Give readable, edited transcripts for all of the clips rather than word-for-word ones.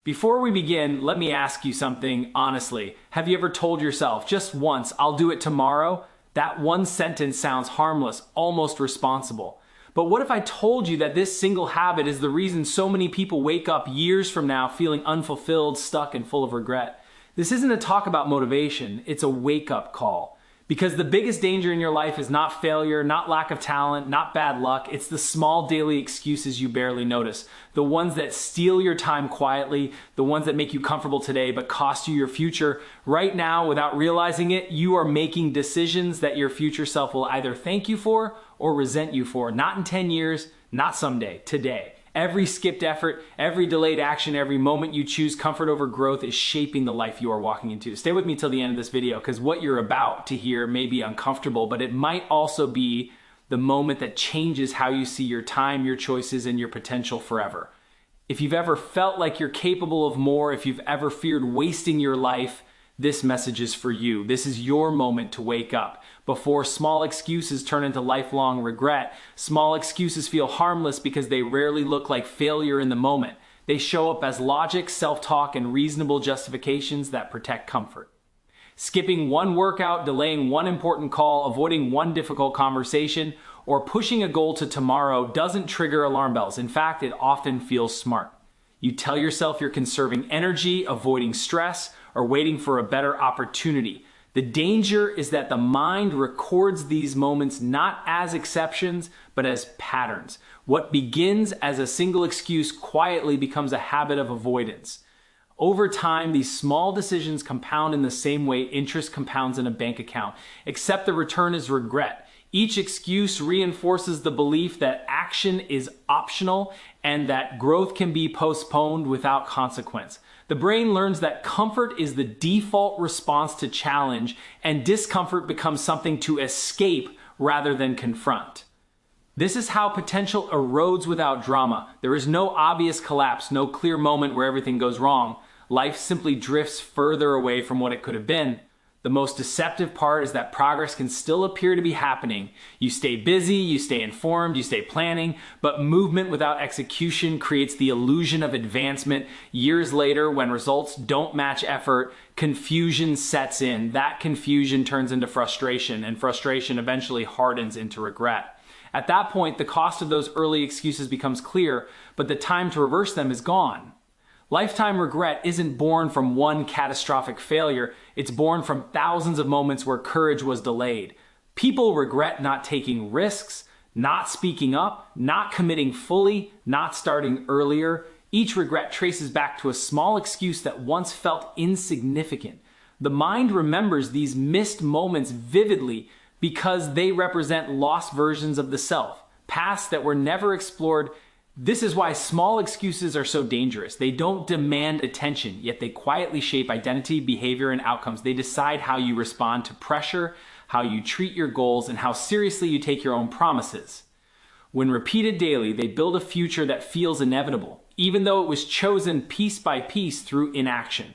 Before we begin, let me ask you something honestly. Have you ever told yourself, just once, I'll do it tomorrow? That one sentence sounds harmless, almost responsible. But what if I told you that this single habit is the reason so many people wake up years from now feeling unfulfilled, stuck, and full of regret? This isn't a talk about motivation, it's a wake-up call. Because the biggest danger in your life is not failure, not lack of talent, not bad luck. It's the small daily excuses you barely notice. The ones that steal your time quietly, the ones that make you comfortable today but cost you your future. Right now, without realizing it, you are making decisions that your future self will either thank you for or resent you for. Not in 10 years, not someday, today. Every skipped effort, every delayed action, every moment you choose comfort over growth is shaping the life you are walking into. Stay with me till the end of this video because what you're about to hear may be uncomfortable, but it might also be the moment that changes how you see your time, your choices, and your potential forever. If you've ever felt like you're capable of more, if you've ever feared wasting your life, this message is for you. This is your moment to wake up. Before small excuses turn into lifelong regret, small excuses feel harmless because they rarely look like failure in the moment. They show up as logic, self-talk, and reasonable justifications that protect comfort. Skipping one workout, delaying one important call, avoiding one difficult conversation, or pushing a goal to tomorrow doesn't trigger alarm bells. In fact, it often feels smart. You tell yourself you're conserving energy, avoiding stress, or waiting for a better opportunity. The danger is that the mind records these moments not as exceptions, but as patterns. What begins as a single excuse quietly becomes a habit of avoidance. Over time, these small decisions compound in the same way interest compounds in a bank account, except the return is regret. Each excuse reinforces the belief that action is optional and that growth can be postponed without consequence. The brain learns that comfort is the default response to challenge, and discomfort becomes something to escape rather than confront. This is how potential erodes without drama. There is no obvious collapse, no clear moment where everything goes wrong. Life simply drifts further away from what it could have been. The most deceptive part is that progress can still appear to be happening. You stay busy, you stay informed, you stay planning, but movement without execution creates the illusion of advancement. Years later, when results don't match effort, confusion sets in. That confusion turns into frustration, and frustration eventually hardens into regret. At that point, the cost of those early excuses becomes clear, but the time to reverse them is gone. Lifetime regret isn't born from one catastrophic failure, it's born from thousands of moments where courage was delayed. People regret not taking risks, not speaking up, not committing fully, not starting earlier. Each regret traces back to a small excuse that once felt insignificant. The mind remembers these missed moments vividly because they represent lost versions of the self, pasts that were never explored. This is why small excuses are so dangerous. They don't demand attention, yet they quietly shape identity, behavior, and outcomes. They decide how you respond to pressure, how you treat your goals, and how seriously you take your own promises. When repeated daily, they build a future that feels inevitable, even though it was chosen piece by piece through inaction.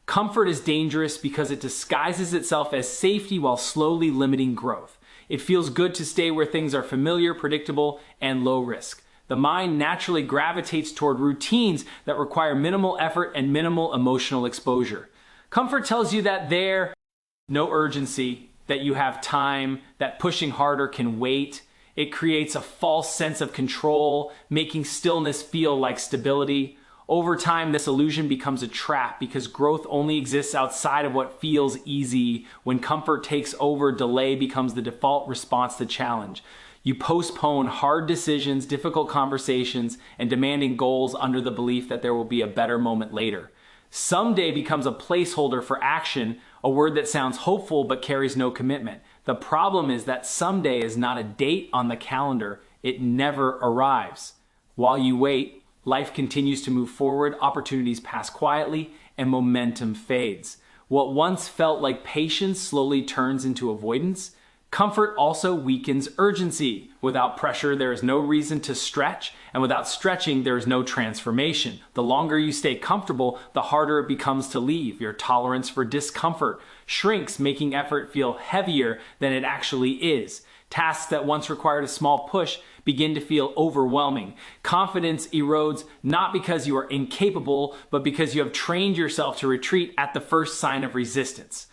Comfort is dangerous because it disguises itself as safety while slowly limiting growth. It feels good to stay where things are familiar, predictable, and low risk. The mind naturally gravitates toward routines that require minimal effort and minimal emotional exposure. Comfort tells you that there's no urgency, that you have time, that pushing harder can wait. It creates a false sense of control, making stillness feel like stability. Over time, this illusion becomes a trap because growth only exists outside of what feels easy. When comfort takes over, delay becomes the default response to challenge. You postpone hard decisions, difficult conversations, and demanding goals under the belief that there will be a better moment later. Someday becomes a placeholder for action, a word that sounds hopeful but carries no commitment. The problem is that someday is not a date on the calendar. It never arrives. While you wait, life continues to move forward, opportunities pass quietly, and momentum fades. What once felt like patience slowly turns into avoidance. Comfort also weakens urgency. Without pressure, there is no reason to stretch, and without stretching, there is no transformation. The longer you stay comfortable, the harder it becomes to leave. Your tolerance for discomfort shrinks, making effort feel heavier than it actually is. Tasks that once required a small push begin to feel overwhelming. Confidence erodes not because you are incapable, but because you have trained yourself to retreat at the first sign of resistance.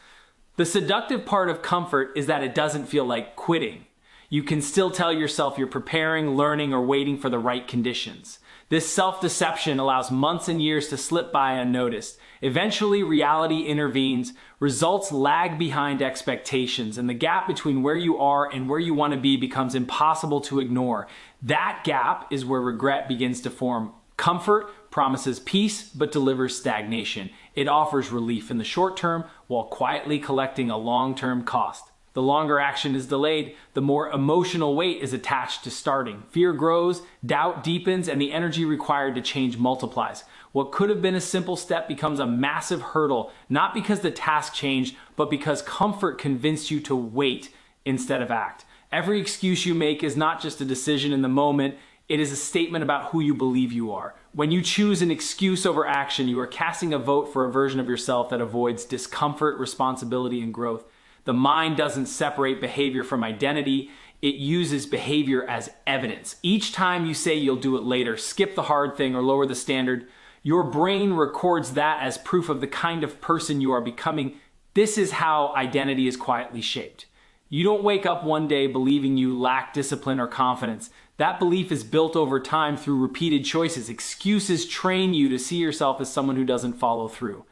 The seductive part of comfort is that it doesn't feel like quitting. You can still tell yourself you're preparing, learning, or waiting for the right conditions. This self-deception allows months and years to slip by unnoticed. Eventually, reality intervenes, results lag behind expectations, and the gap between where you are and where you want to be becomes impossible to ignore. That gap is where regret begins to form. Comfort promises peace but delivers stagnation. It offers relief in the short term while quietly collecting a long-term cost. The longer action is delayed, the more emotional weight is attached to starting. Fear grows, doubt deepens, and the energy required to change multiplies. What could have been a simple step becomes a massive hurdle, not because the task changed, but because comfort convinced you to wait instead of act. Every excuse you make is not just a decision in the moment, it is a statement about who you believe you are. When you choose an excuse over action, you are casting a vote for a version of yourself that avoids discomfort, responsibility, and growth. The mind doesn't separate behavior from identity. It uses behavior as evidence. Each time you say you'll do it later, skip the hard thing, or lower the standard, your brain records that as proof of the kind of person you are becoming. This is how identity is quietly shaped. You don't wake up one day believing you lack discipline or confidence. That belief is built over time through repeated choices. Excuses train you to see yourself as someone who doesn't follow through.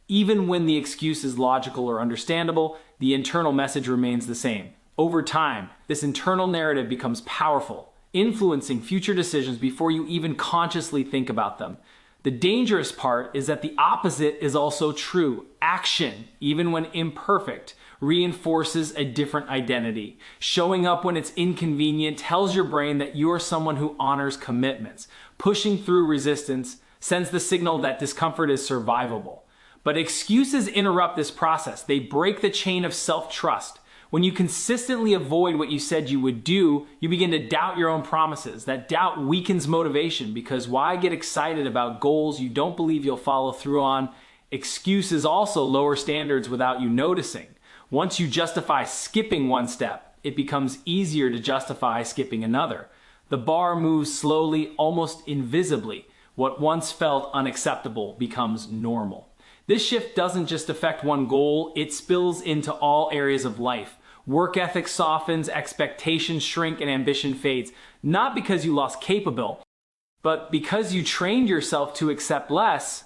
Even when the excuse is logical or understandable, the internal message remains the same. Over time, this internal narrative becomes powerful, influencing future decisions before you even consciously think about them. The dangerous part is that the opposite is also true. Action, even when imperfect, reinforces a different identity. Showing up when it's inconvenient tells your brain that you are someone who honors commitments. Pushing through resistance sends the signal that discomfort is survivable. But excuses interrupt this process. They break the chain of self-trust. When you consistently avoid what you said you would do, you begin to doubt your own promises. That doubt weakens motivation, because why get excited about goals you don't believe you'll follow through on? Excuses also lower standards without you noticing. Once you justify skipping one step, it becomes easier to justify skipping another. The bar moves slowly, almost invisibly. What once felt unacceptable becomes normal. This shift doesn't just affect one goal, it spills into all areas of life. Work ethic softens, expectations shrink, and ambition fades. Not because you lost capability, but because you trained yourself to accept less.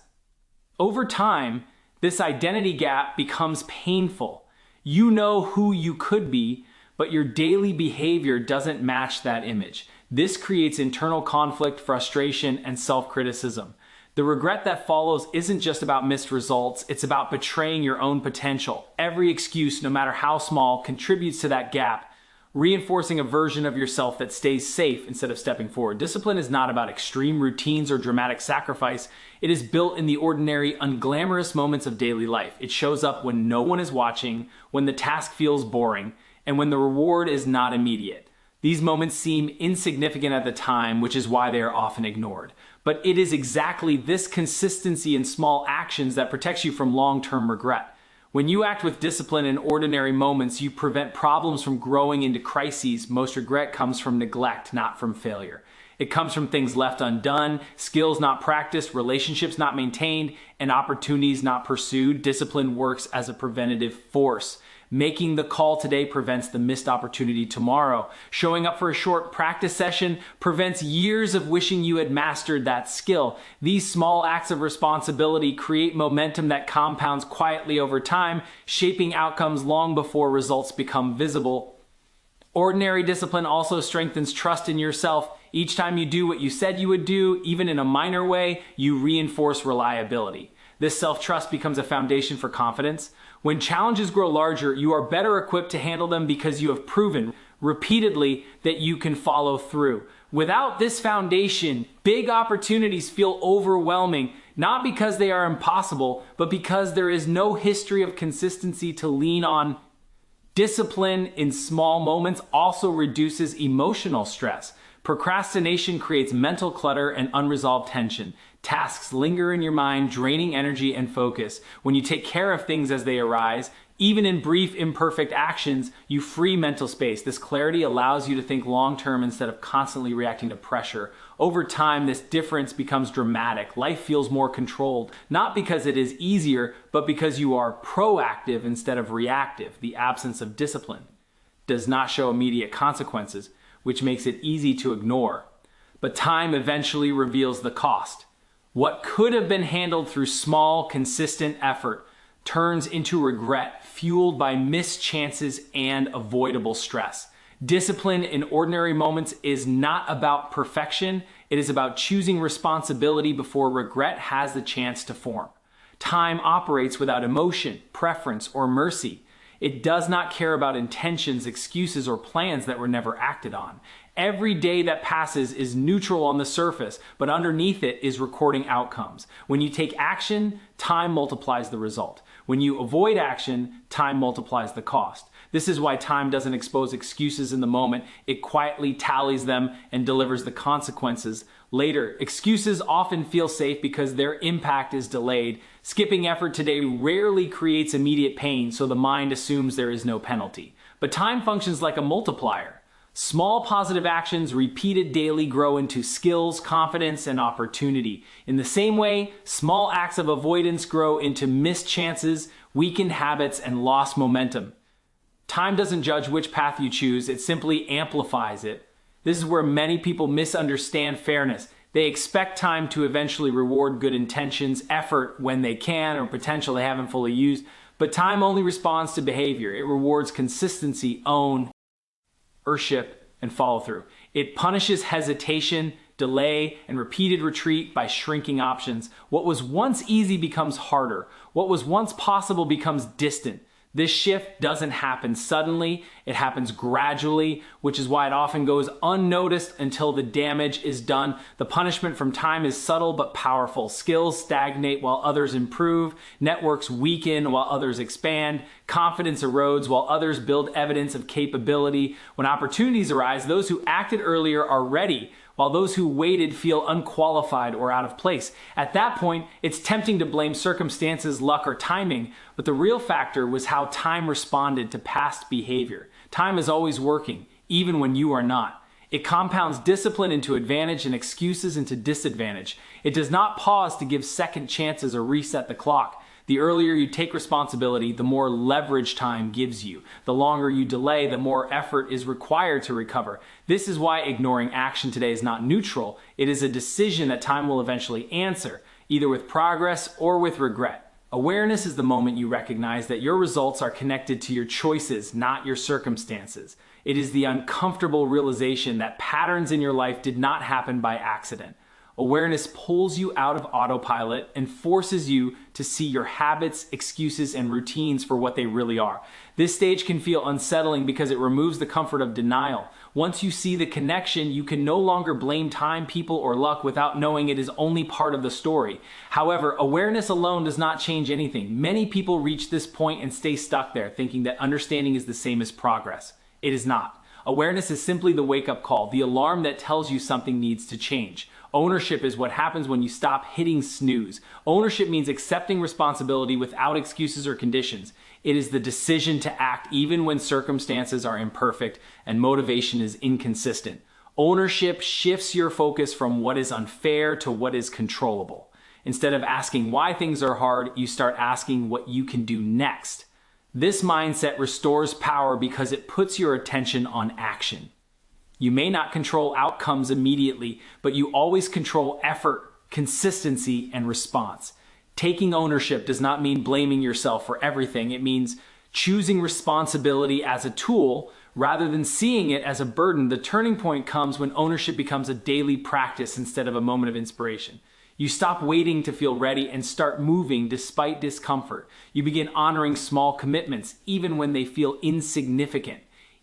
Over time, this identity gap becomes painful. You know who you could be, but your daily behavior doesn't match that image. This creates internal conflict, frustration, and self-criticism. The regret that follows isn't just about missed results, it's about betraying your own potential. Every excuse, no matter how small, contributes to that gap, reinforcing a version of yourself that stays safe instead of stepping forward. Discipline is not about extreme routines or dramatic sacrifice. It is built in the ordinary, unglamorous moments of daily life. It shows up when no one is watching, when the task feels boring, and when the reward is not immediate. These moments seem insignificant at the time, which is why they are often ignored. But it is exactly this consistency in small actions that protects you from long-term regret. When you act with discipline in ordinary moments, you prevent problems from growing into crises. Most regret comes from neglect, not from failure. It comes from things left undone, skills not practiced, relationships not maintained, and opportunities not pursued. Discipline works as a preventative force. Making the call today prevents the missed opportunity tomorrow. Showing up for a short practice session prevents years of wishing you had mastered that skill. These small acts of responsibility create momentum that compounds quietly over time, shaping outcomes long before results become visible. Ordinary discipline also strengthens trust in yourself. Each time you do what you said you would do, even in a minor way, you reinforce reliability. This self-trust becomes a foundation for confidence. When challenges grow larger, you are better equipped to handle them because you have proven repeatedly that you can follow through. Without this foundation, big opportunities feel overwhelming, not because they are impossible, but because there is no history of consistency to lean on. Discipline in small moments also reduces emotional stress. Procrastination creates mental clutter and unresolved tension. Tasks linger in your mind, draining energy and focus. When you take care of things as they arise, Even in brief, imperfect actions, you free mental space. This clarity allows you to think long-term instead of constantly reacting to pressure. Over time, this difference becomes dramatic. Life feels more controlled, not because it is easier, but because you are proactive instead of reactive. The absence of discipline does not show immediate consequences, which makes it easy to ignore. But time eventually reveals the cost. What could have been handled through small, consistent effort turns into regret, fueled by missed chances and avoidable stress. Discipline in ordinary moments is not about perfection. It is about choosing responsibility before regret has the chance to form. Time operates without emotion, preference, or mercy. It does not care about intentions, excuses, or plans that were never acted on. Every day that passes is neutral on the surface, but underneath it is recording outcomes. When you take action, time multiplies the result. When you avoid action, time multiplies the cost. This is why time doesn't expose excuses in the moment. It quietly tallies them and delivers the consequences later. Excuses often feel safe because their impact is delayed. Skipping effort today rarely creates immediate pain, so the mind assumes there is no penalty. But time functions like a multiplier. Small positive actions repeated daily grow into skills, confidence, and opportunity. In the same way, small acts of avoidance grow into missed chances, weakened habits, and lost momentum. Time doesn't judge which path you choose, it simply amplifies it. This is where many people misunderstand fairness. They expect time to eventually reward good intentions, effort when they can, or potential they haven't fully used. But time only responds to behavior. It rewards consistency, ownership, and follow through. It punishes hesitation, delay, and repeated retreat by shrinking options. What was once easy becomes harder. What was once possible becomes distant. This shift doesn't happen suddenly, it happens gradually, which is why it often goes unnoticed until the damage is done. The punishment from time is subtle but powerful. Skills stagnate while others improve, networks weaken while others expand, confidence erodes while others build evidence of capability. When opportunities arise, those who acted earlier are ready, while those who waited feel unqualified or out of place. At that point, it's tempting to blame circumstances, luck, or timing, but the real factor was how time responded to past behavior. Time is always working, even when you are not. It compounds discipline into advantage and excuses into disadvantage. It does not pause to give second chances or reset the clock. The earlier you take responsibility, the more leverage time gives you. The longer you delay, the more effort is required to recover. This is why ignoring action today is not neutral. It is a decision that time will eventually answer, either with progress or with regret. Awareness is the moment you recognize that your results are connected to your choices, not your circumstances. It is the uncomfortable realization that patterns in your life did not happen by accident. Awareness pulls you out of autopilot and forces you to see your habits, excuses, and routines for what they really are. This stage can feel unsettling because it removes the comfort of denial. Once you see the connection, you can no longer blame time, people, or luck without knowing it is only part of the story. However, awareness alone does not change anything. Many people reach this point and stay stuck there, thinking that understanding is the same as progress. It is not. Awareness is simply the wake-up call, the alarm that tells you something needs to change. Ownership is what happens when you stop hitting snooze. Ownership means accepting responsibility without excuses or conditions. It is the decision to act even when circumstances are imperfect and motivation is inconsistent. Ownership shifts your focus from what is unfair to what is controllable. Instead of asking why things are hard, you start asking what you can do next. This mindset restores power because it puts your attention on action. You may not control outcomes immediately, but you always control effort, consistency, and response. Taking ownership does not mean blaming yourself for everything. It means choosing responsibility as a tool rather than seeing it as a burden. The turning point comes when ownership becomes a daily practice instead of a moment of inspiration. You stop waiting to feel ready and start moving despite discomfort. You begin honoring small commitments, even when they feel insignificant.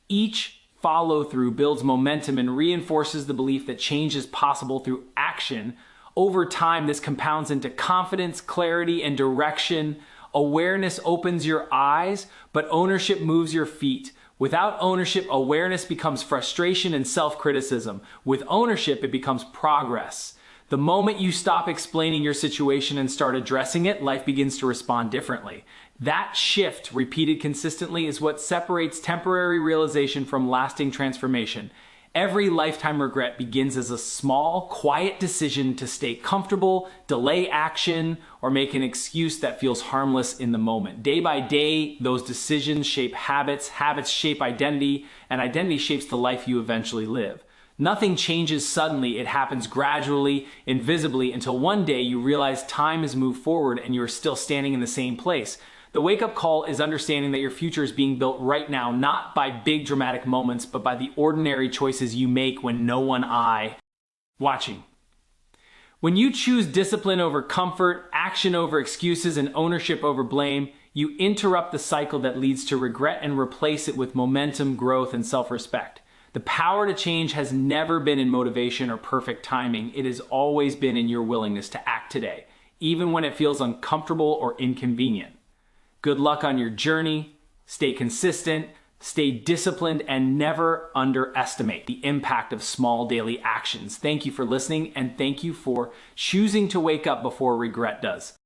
Each follow-through builds momentum and reinforces the belief that change is possible through action. Over time, this compounds into confidence, clarity, and direction. Awareness opens your eyes, but ownership moves your feet. Without ownership, awareness becomes frustration and self-criticism. With ownership, it becomes progress. The moment you stop explaining your situation and start addressing it, life begins to respond differently. That shift, repeated consistently, is what separates temporary realization from lasting transformation. Every lifetime regret begins as a small, quiet decision to stay comfortable, delay action, or make an excuse that feels harmless in the moment. Day by day, those decisions shape habits, habits shape identity, and identity shapes the life you eventually live. Nothing changes suddenly, it happens gradually, invisibly, until one day you realize time has moved forward and you're still standing in the same place. The wake-up call is understanding that your future is being built right now, not by big dramatic moments, but by the ordinary choices you make when no one watching. When you choose discipline over comfort, action over excuses, and ownership over blame, you interrupt the cycle that leads to regret and replace it with momentum, growth, and self-respect. The power to change has never been in motivation or perfect timing. It has always been in your willingness to act today, even when it feels uncomfortable or inconvenient. Good luck on your journey. Stay consistent, stay disciplined, and never underestimate the impact of small daily actions. Thank you for listening, and thank you for choosing to wake up before regret does.